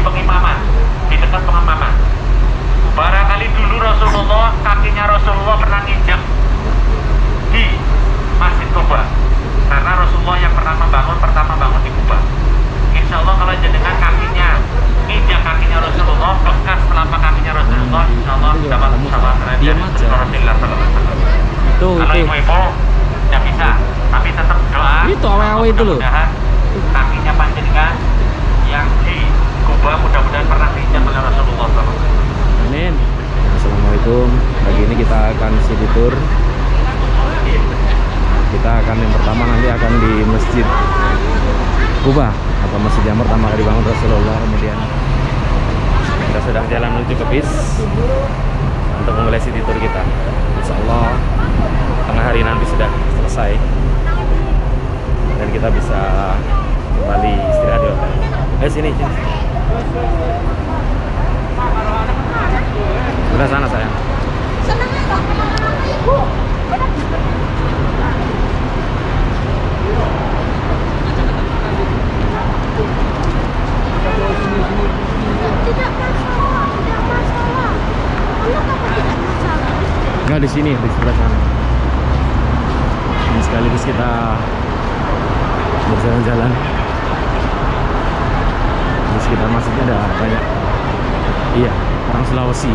pengimaman, di dekat pengimaman. Barangkali dulu Rasulullah, kakinya Rasulullah pernah nginjak di Masjid Kuba, karena Rasulullah yang pertama bangun di Kuba. Insya Allah kalau jenengan kakinya nginjak kakinya Rasulullah, bekas telapak kakinya Rasulullah, insya Allah dapat sama derajat Rasulullah SAW. Kalau ibu-ibu tidak bisa, tapi tetap doa. Itu awe-awe itu loh. Mudah-mudahan kakinya panjenengan yang di Kuba mudah-mudahan pernah diinjak oleh Rasulullah SAW. Amin. Assalamualaikum. Pagi ini kita akan city tour. Kita akan yang pertama nanti akan di Masjid Kuba atau masjid yang pertama kali dibangun Rasulullah. Kemudian kita sedang jalan menuju ke bis untuk memulai city tour kita. Insya Allah tengah hari nanti sudah selesai dan kita bisa kembali istirahat di hotel. Sini. Udah sana sayang. Tidak masalah. Kenapa tidak masalah? Enggak, di sini, di sebelah sana. Ini sekaligus kita berjalan-jalan. Di sekitar masjidnya ada banyak. Iya, orang Sulawesi.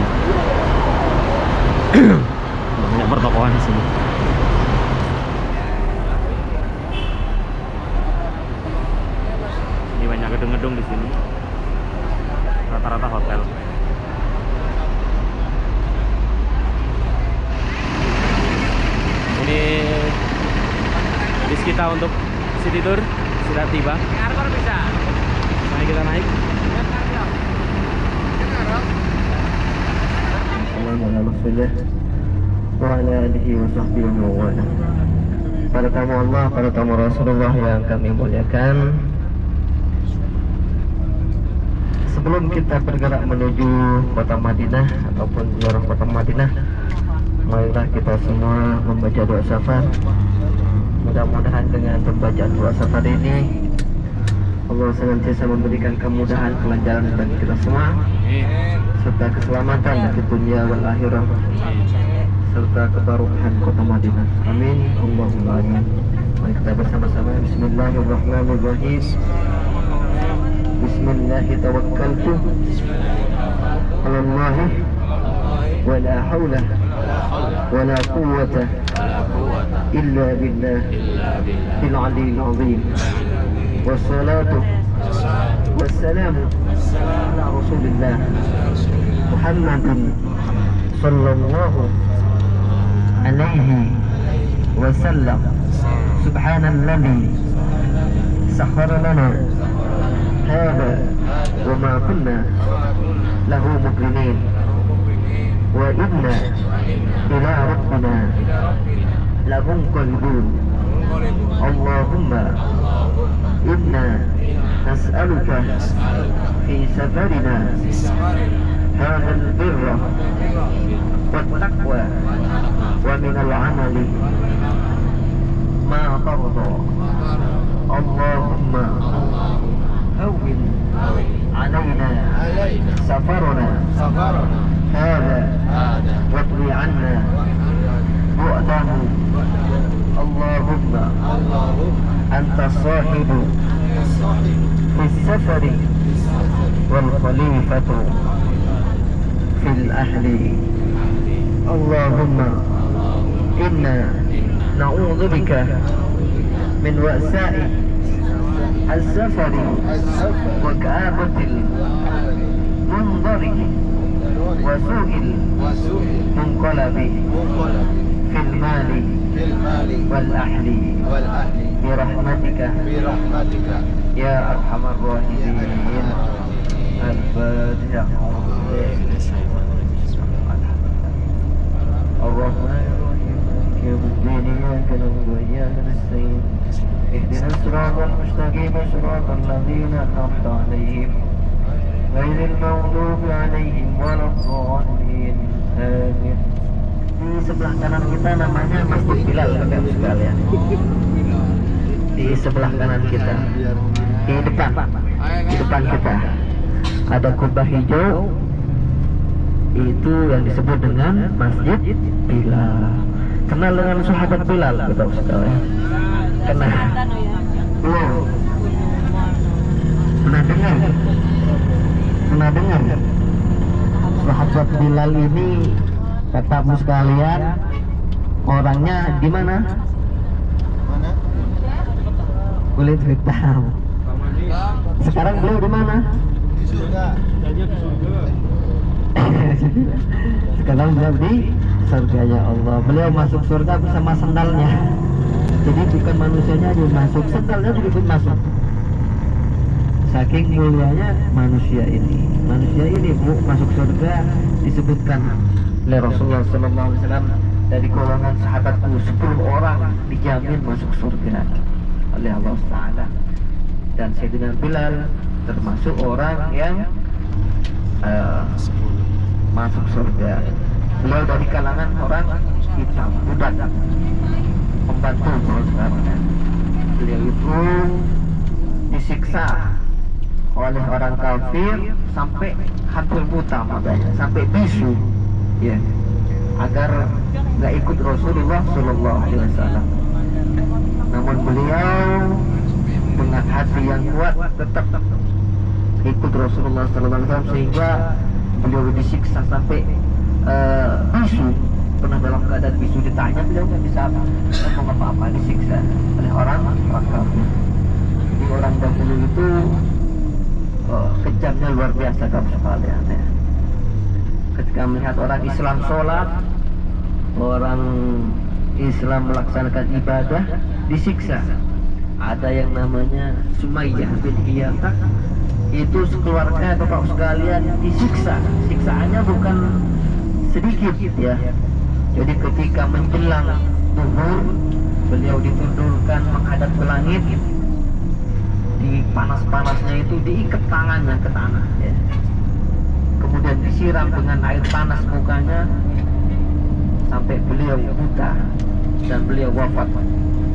Banyak pertokoan di sini. Ini banyak gedung-gedung di sini. Rata-rata hotel. Ini bis kita untuk city tour sudah tiba. Bisa. Mari kita naik. Para tamu Allah, para tamu Rasulullah yang kami muliakan, sebelum kita bergerak menuju kota Madinah ataupun ziarah kota Madinah, marilah kita semua membaca doa safar. Mudah-mudahan dengan pembacaan doa safar ini Allah senantiasa memberikan kemudahan kelancaran bagi kita semua, serta keselamatan di dunia wal akhirah, serta kebarukan kota Madinah. Amin. Allahumma amin. Mari kita bersama-sama. Bismillahirrahmanirrahim. Bismillahi tawakkaltu ala Allah wa la hawla wa la quwwata illa billah il aliyyil azim. Wassalatu wassalamu ala Rasulillah Muhammadin sallallahu alaihi wasallam. Subhanalladzi sakhkhara lana hada wa ma kunna lahu muqrinin wa inna ila rabbina lamunqalibun. Allahumma inna nas'aluka fi safarina hadha al-birra wat-taqwa wa min al-amali ma tarda. Allahumma hawwin alaina safarana hadha watwi anna bu'dahu. Allahumma anta sahibu fi safari wal khalifatu fil ahli. Allahumma inna na'udzu bika min wa'sa'i al-safari wa ka'abatil munzari wa su'il munqalabi fil mali wal ahli birahmatika ya arhamar rahimin. Al-Fatihah. اهدنا الصراط المستقيم صراط الذين أنعمت عليهم غير المغضوب عليهم ولا الضالين. Amin. Di sebelah kanan kita namanya Masjid Bilal, Bapak sekalian. Di sebelah kanan kita, di depan kita ada kubah hijau, itu yang disebut dengan Masjid Bilal. Kenal dengan sahabat Bilal, Bapak sekalian? Kenal? Belum? Pernah dengar? Pernah dengar? Sahabat Bilal ini, katamu sekalian, orangnya di mana? Kulit hitam. Sekarang beliau di mana? Sekarang beliau di surganya Allah. Beliau masuk surga bersama sandalnya. Jadi bukan manusianya aja masuk, sandalnya juga ikut masuk. Saking mulianya manusia ini. Manusia ini masuk surga disebutkan oleh Rasulullah SAW, dari golongan sahabatku 10 orang dijamin masuk surga oleh Allah Taala. Dan Sayyidina Bilal termasuk orang yang masuk surga. Beliau dari kalangan orang hitam, budak, pembantu sekarang. Beliau itu disiksa oleh orang kafir sampai hampir buta matanya, sampai bisu, ya, agar nggak ikut Rasulullah Shallallahu Alaihi Wasallam. Namun beliau dengan hati yang kuat tetap ikut Rasulullah Sallallahu Alaihi Wasallam, sehingga beliau disiksa sampai bisu. Pernah dalam keadaan bisu, ditanya beliau nggak bisa ngomong apa-apa, disiksa oleh orang kafir. Jadi orang dahulu itu kejamnya luar biasa kamu sekalian, ya. Ketika melihat orang Islam sholat, orang Islam melaksanakan ibadah, disiksa. Ada yang namanya Sumayyah bin Hiyatah, itu sekeluarga Bapak sekalian disiksa. Siksaannya bukan sedikit, ya. Jadi ketika menjelang zuhur, beliau ditundukkan menghadap ke langit. Di panas-panasnya itu diikat tangannya ke tanah, ya. Kemudian disiram dengan air panas mukanya sampai beliau buta dan beliau wafat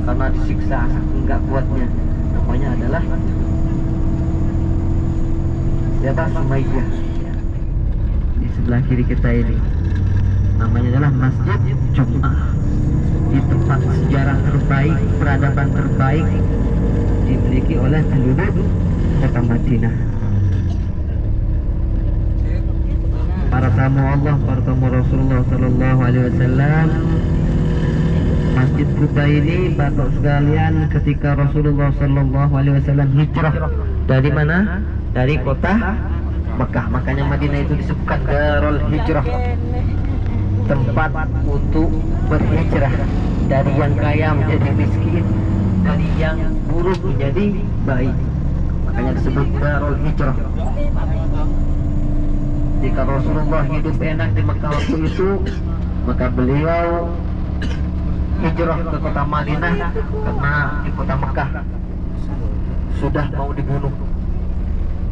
karena disiksa enggak kuatnya. Namanya adalah siapa? Sumayyah, ya. Di sebelah kiri kita ini namanya adalah Masjid Jum'ah, di tempat sejarah terbaik, peradaban terbaik dimiliki oleh penduduk kota Madinah. Para tamu Allah, para tamu Rasulullah Sallallahu Alaihi Wasallam, Masjid Quba ini Bapak sekalian, ketika Rasulullah Sallallahu Alaihi Wasallam hijrah dari mana? Dari kota Mekah. Makanya Madinah itu disebutkan Darul Hijrah, tempat untuk berhijrah dari yang kaya menjadi miskin, dari yang buruk menjadi baik. Makanya disebut Darul Hijrah. Jika Rasulullah hidup enak di Mekah waktu itu, maka beliau hijrah ke kota Madinah karena di kota Mekah sudah mau dibunuh.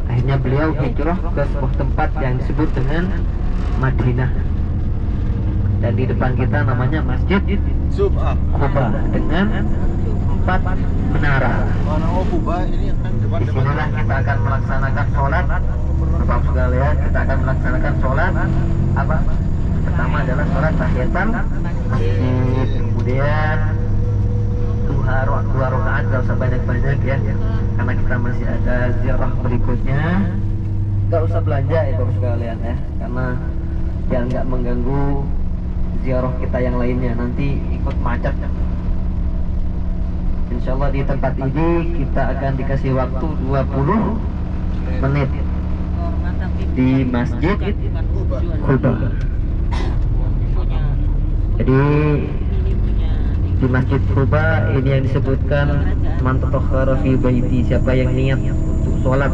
Akhirnya beliau hijrah ke sebuah tempat yang disebut dengan Madinah. Dan di depan kita namanya Masjid Quba dengan 4 menara. Di sinilah kita akan melaksanakan sholat. Bapak sekalian, kita akan melaksanakan sholat apa? Pertama adalah sholat tahiyatul masjid, kemudian dua rakaat, gak usah banyak-banyak, ya, karena kita masih ada ziarah berikutnya. Gak usah belanja ya Bapak sekalian, ya, karena biar nggak mengganggu ziarah kita yang lainnya, nanti ikut macet. Insya Allah di tempat ini kita akan dikasih waktu 20 menit di Masjid Quba. Jadi di Masjid Quba ini yang disebutkan man tatahhara fi baiti, siapa yang niat untuk sholat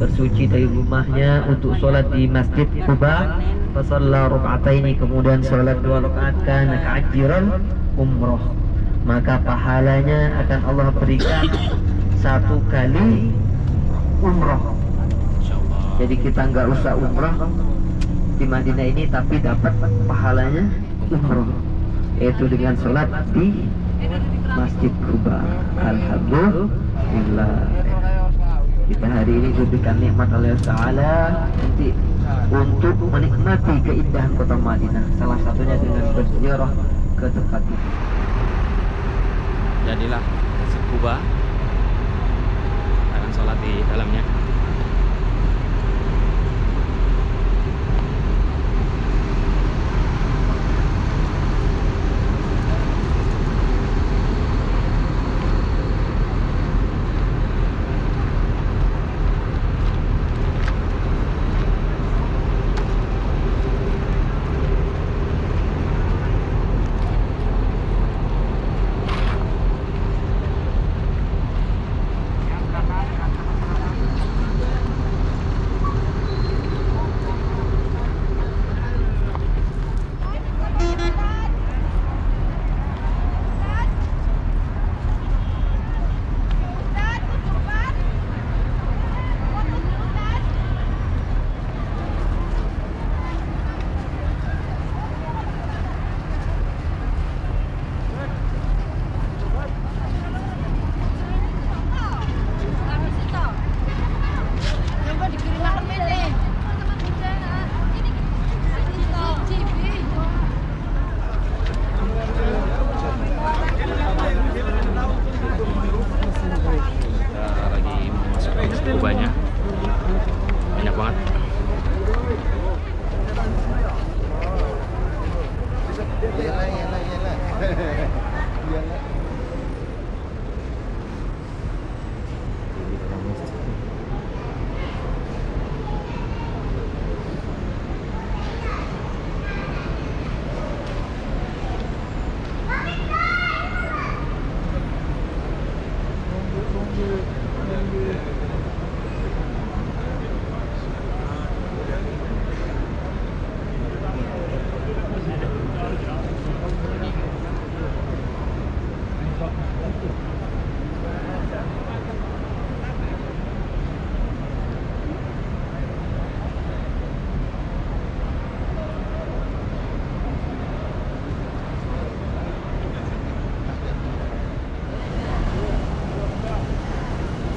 bersuci dari rumahnya untuk sholat di Masjid Quba, fa shalla raka'ataini, kemudian sholat 2 rakaat, kana ka'ajran umrah, maka pahalanya akan Allah berikan 1 kali umrah. Jadi kita nggak usah umrah di Madinah ini, tapi dapat pahalanya umrah, yaitu dengan sholat di Masjid Quba. Alhamdulillah. kita hari ini diberikan nikmat oleh Allah Ta'ala untuk menikmati keindahan kota Madinah, salah satunya dengan berziarah ke tempat ini. Jadilah Masjid Quba, akan sholat di dalamnya. Banyak banget.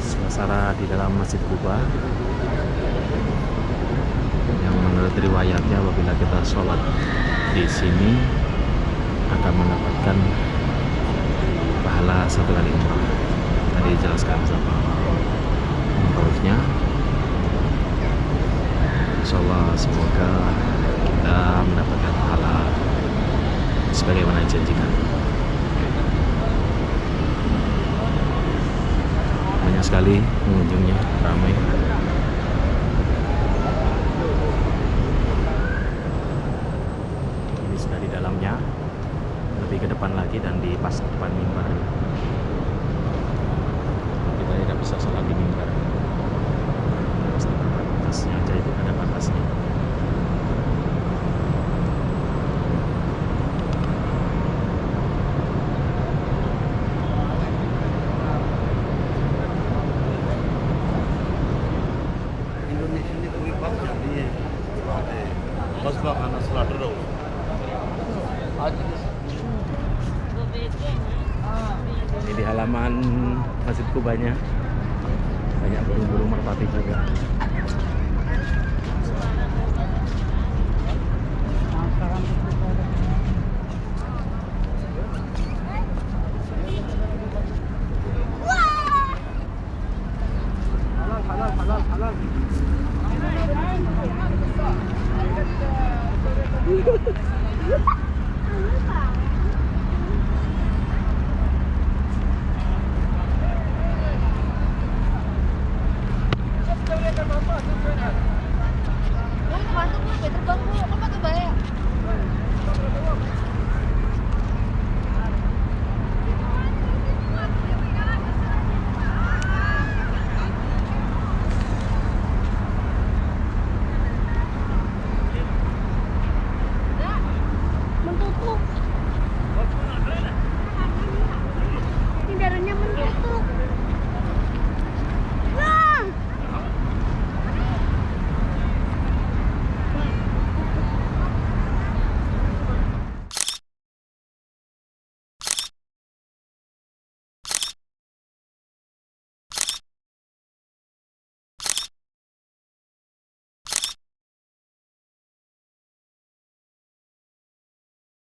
Suasana di dalam Masjid Quba yang menurut riwayatnya apabila kita sholat di sini akan mendapatkan pahala 1 kali umrah. Tadi dijelaskan sama umrahnya. Insyaallah semoga kita mendapatkan pahala sebagaimana dijanjikan. Banyak sekali pengunjungnya, ramai. Ini sudah di dalamnya, lebih ke depan lagi dan di pas depan mimbar. Kita tidak bisa sholat di mimbar, pas di depan atasnya aja itu ada batasnya. Ini di halaman Masjid Qubanya banyak burung-burung merpati juga. Halal.